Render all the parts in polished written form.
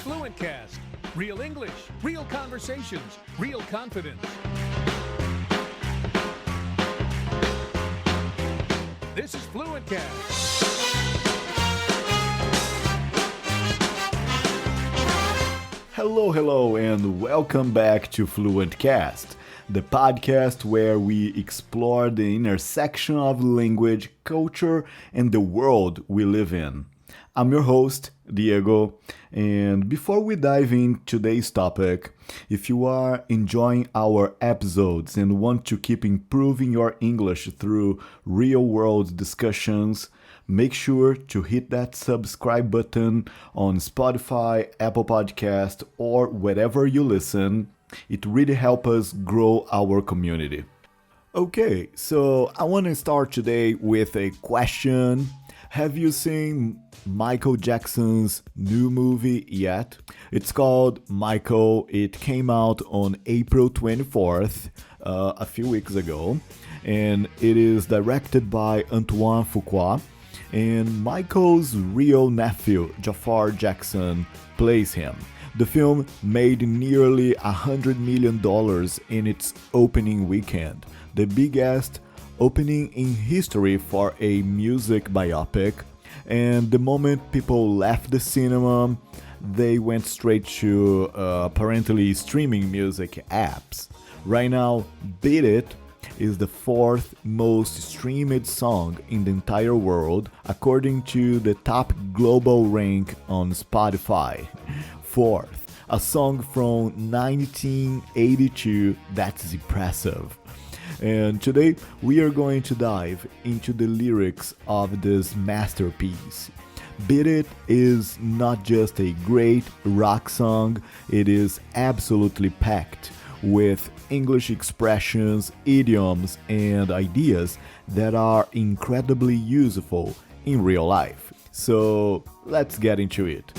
FluentCast. Real English, real conversations, real confidence. This is FluentCast. Hello, and welcome back to FluentCast, the podcast where we explore the intersection of language, culture, and the world we live in. I'm your host, Diego, and before we dive into today's topic, if you are enjoying our episodes and want to keep improving your English through real-world discussions, make sure to hit that subscribe button on Spotify, Apple Podcast, or wherever you listen. It really helps us grow our community. Okay, so I want to start today with a question. Have you seen Michael Jackson's new movie yet? It's called Michael. It came out on April 24th, a few weeks ago, and it is directed by Antoine Fuqua, and Michael's real nephew, Jafar Jackson, plays him. The film made nearly $100 million in its opening weekend, the biggest opening in history for a music biopic, and the moment people left the cinema, they went straight to apparently streaming music apps. Right now, Beat It is the fourth most streamed song in the entire world, according to the top global rank on Spotify. Fourth, a song from 1982, that's impressive. And today we are going to dive into the lyrics of this masterpiece. Beat It is not just a great rock song, it is absolutely packed with English expressions, idioms, and ideas that are incredibly useful in real life. So let's get into it.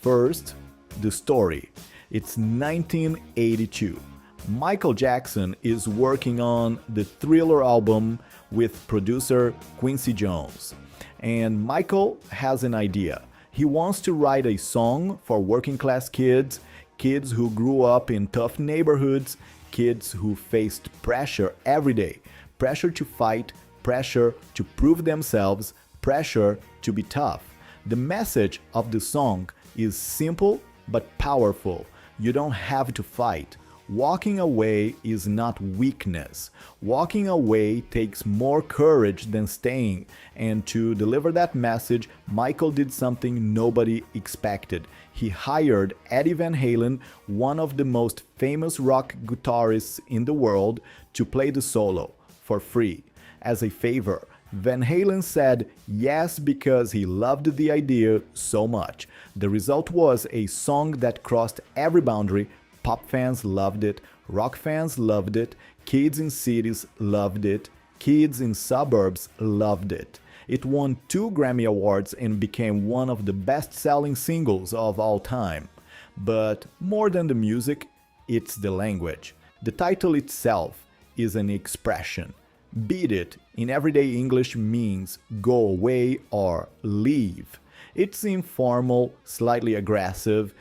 First, the story. It's 1982. Michael Jackson is working on the Thriller album with producer Quincy Jones. And Michael has an idea. He wants to write a song for working class kids, kids who grew up in tough neighborhoods, kids who faced pressure every day. Pressure to fight, pressure to prove themselves, pressure to be tough. The message of the song is simple but powerful. You don't have to fight. Walking away is not weakness. Walking away takes more courage than staying. And to deliver that message, Michael did something nobody expected. He hired Eddie Van Halen, one of the most famous rock guitarists in the world, to play the solo for free. As a favor, Van Halen said yes because he loved the idea so much. The result was a song that crossed every boundary. Pop fans loved it, rock fans loved it, kids in cities loved it, kids in suburbs loved it. It won 2 Grammy Awards and became one of the best-selling singles of all time. But more than the music, it's the language. The title itself is an expression. Beat it in everyday English means go away or leave. It's informal, slightly aggressive.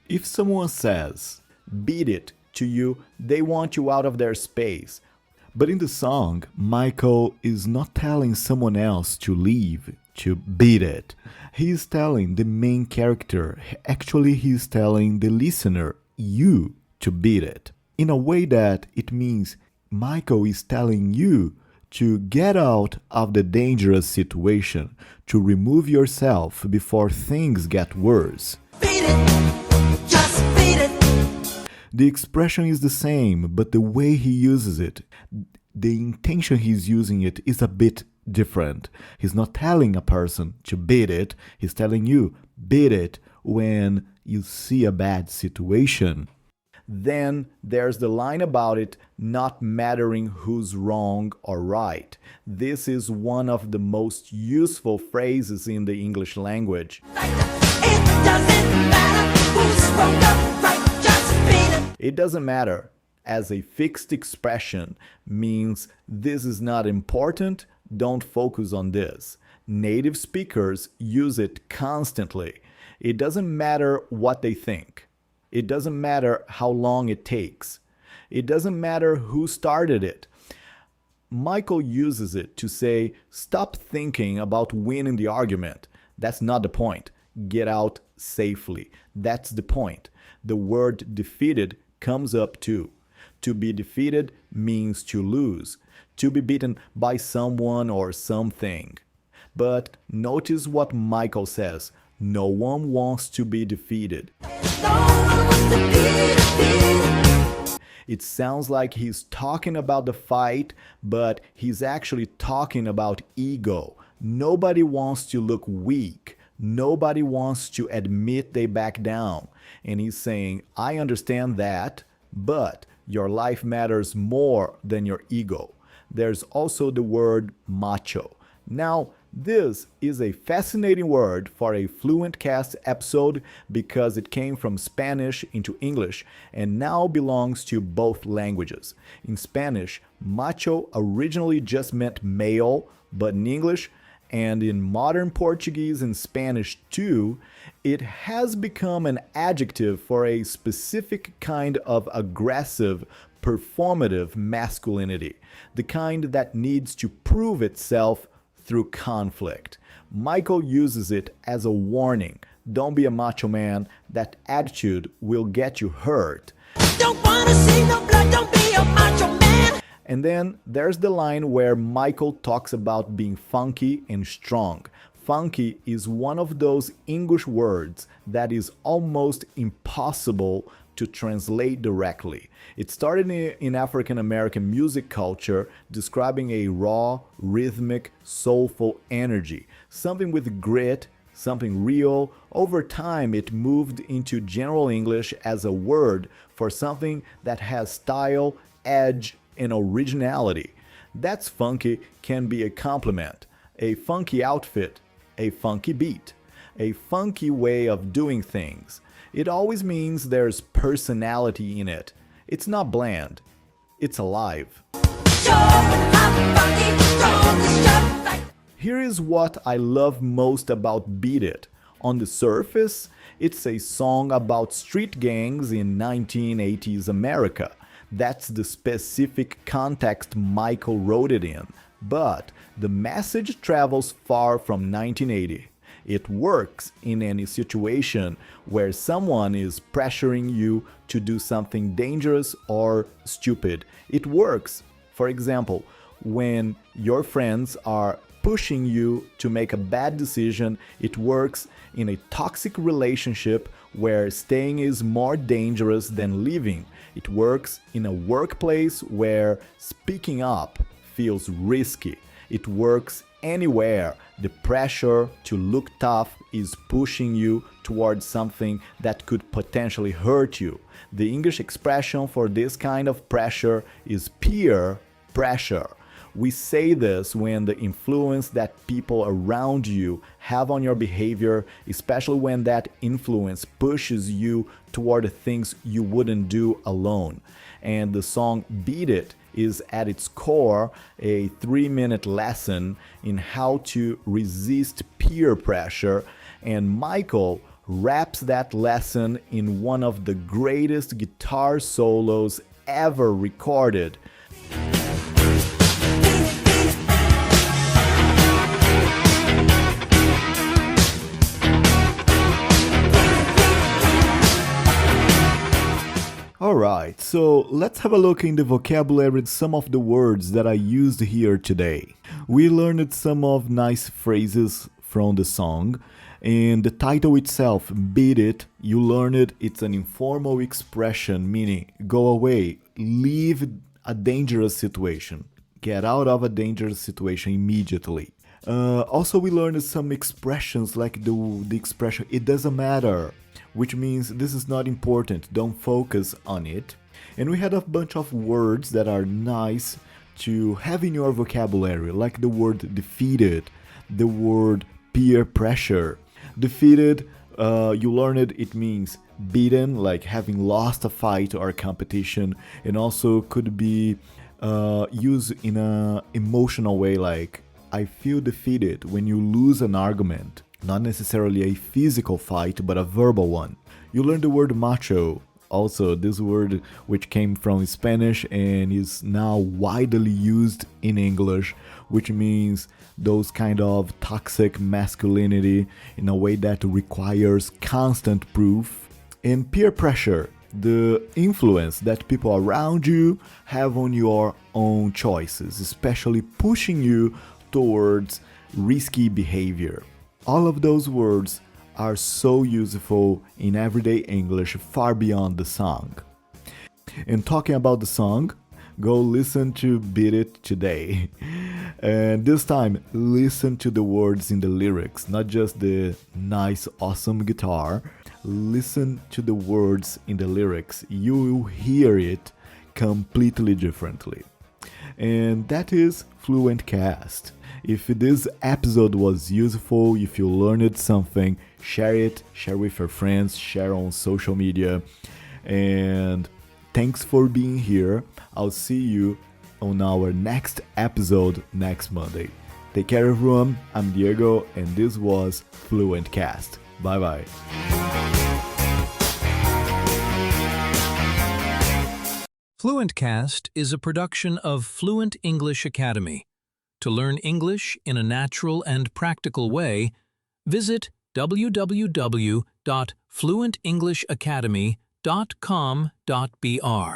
If someone says, beat it to you, they want you out of their space. But in the song, Michael is not telling someone else to leave, to beat it. He's telling the main character, actually he's telling the listener, you, to beat it. In a way that it means Michael is telling you to get out of the dangerous situation, to remove yourself before things get worse. Beat it, just beat it. The expression is the same, but the way he uses it, the intention he's using it is a bit different. He's not telling a person to beat it, he's telling you, beat it when you see a bad situation. Then there's the line about it not mattering who's wrong or right. This is one of the most useful phrases in the English language. It doesn't matter who's wrong or right, just beat it. It doesn't matter, as a fixed expression, means this is not important, don't focus on this. Native speakers use it constantly. It doesn't matter what they think. It doesn't matter how long it takes. It doesn't matter who started it. Michael uses it to say, stop thinking about winning the argument. That's not the point. Get out safely. That's the point. The word defeated comes up too. To be defeated means to lose, to be beaten by someone or something. But notice what Michael says. No one wants to be defeated. No one wants to be defeated. It sounds like he's talking about the fight, but he's actually talking about ego. Nobody wants to look weak. Nobody wants to admit they back down. And he's saying, I understand that, but your life matters more than your ego. There's also the word macho. Now, this is a fascinating word for a FluentCast episode because it came from Spanish into English and now belongs to both languages. In Spanish, macho originally just meant male, but in English, and in modern Portuguese and Spanish too, it has become an adjective for a specific kind of aggressive, performative masculinity, the kind that needs to prove itself through conflict. Michael uses it as a warning. Don't be a macho man. That attitude will get you hurt. Don't wanna see no blood, don't be a macho man. And then there's the line where Michael talks about being funky and strong. Funky is one of those English words that is almost impossible to translate directly. It started in African American music culture, describing a raw, rhythmic, soulful energy, something with grit, something real. Over time, it moved into general English as a word for something that has style, edge, and originality. That's funky can be a compliment, a funky outfit, a funky beat, a funky way of doing things. It always means there's personality in it. It's not bland. It's alive. Sure, I'm funky, strong as just like. Here is what I love most about Beat It. On the surface, it's a song about street gangs in 1980s America. That's the specific context Michael wrote it in. But the message travels far from 1980. It works in any situation where someone is pressuring you to do something dangerous or stupid. It works, for example, when your friends are pushing you to make a bad decision. It works in a toxic relationship where staying is more dangerous than leaving. It works in a workplace where speaking up feels risky. It works anywhere the pressure to look tough is pushing you towards something that could potentially hurt you. The English expression for this kind of pressure is peer pressure. We say this when the influence that people around you have on your behavior, especially when that influence pushes you toward the things you wouldn't do alone. And the song Beat It is at its core a 3-minute lesson in how to resist peer pressure, and Michael wraps that lesson in one of the greatest guitar solos ever recorded. Alright, so let's have a look in the vocabulary at some of the words that I used here today. We learned some of nice phrases from the song, and the title itself, Beat It, you learned it's an informal expression, meaning go away, leave a dangerous situation, get out of a dangerous situation immediately. Also, we learned some expressions like the expression, it doesn't matter, which means this is not important, don't focus on it. And we had a bunch of words that are nice to have in your vocabulary, like the word defeated, the word peer pressure. Defeated, you learned it means beaten, like having lost a fight or a competition, and also could be used in an emotional way, like I feel defeated when you lose an argument. Not necessarily a physical fight, but a verbal one. You learn the word macho. Also, this word which came from Spanish and is now widely used in English, which means those kind of toxic masculinity in a way that requires constant proof. And peer pressure, the influence that people around you have on your own choices, especially pushing you towards risky behavior. All of those words are so useful in everyday English far beyond the song. And talking about the song, go listen to Beat It today. And this time, listen to the words in the lyrics, not just the nice, awesome guitar. Listen to the words in the lyrics. You will hear it completely differently. And that is FluentCast. If this episode was useful, if you learned something, share it, share with your friends, share on social media. And thanks for being here. I'll see you on our next episode next Monday. Take care, everyone. I'm Diego, and this was FluentCast. Bye-bye. FluentCast is a production of Fluent English Academy. To learn English in a natural and practical way, visit www.fluentenglishacademy.com.br.